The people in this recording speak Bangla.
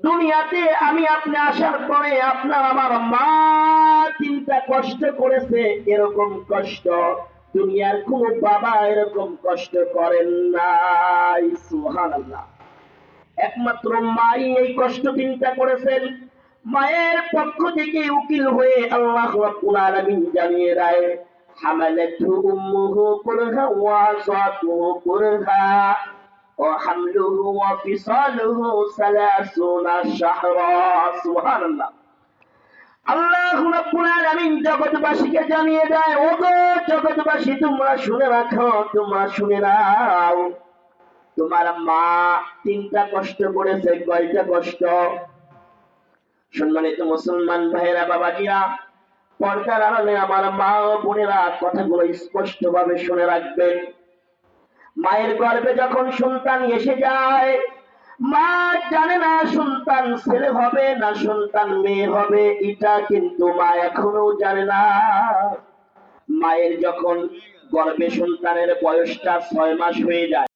দুনিয়াতে আমি আপনি আসার পরে আপনার আমার মা তিনটা কষ্ট করেছে, এরকম কষ্ট দুনিয়ার কোন বাবা এরকম কষ্ট করেন নাই। সুবহানাল্লাহ। একমাত্র মাই এই কষ্ট তিনটা করেছেন। মায়ের পক্ষ থেকে উকিল হয়ে আল্লাহ রাব্বুল আলামিন জানিয়ে দেয়, হামালাতহু উম্মুহু কুরহা ওয়া যাতুহু কুরহা ওয়া হামলুহু ওয়া ফিসালুহু 30 শাহরা। সুবহানাল্লাহ। আল্লাহ রাব্বুল আলামিন জগৎবাসীকে জানিয়ে দেয়, ওগো জগৎবাসী, তোমরা শুনে রাখো, তোমরা শুনে নাও, তোমার মা তিনটা কষ্ট করেছে। কয়টা কষ্ট? সম্মানিত মুসলমান ভাইয়েরা, বাবাজিরা, পর্দার আড়ালে আমার মা ও বোনেরা, কথাগুলো স্পষ্ট ভাবে শুনে রাখবেন। মায়ের গর্ভে যখন সন্তান এসে যায়, মা জানে না সন্তান ছেলে হবে না সন্তান মেয়ে হবে, এটা কিন্তু মা এখনো জানে না। মায়ের যখন গর্ভে সন্তানের বয়সটা 6 মাস হয়ে যায়,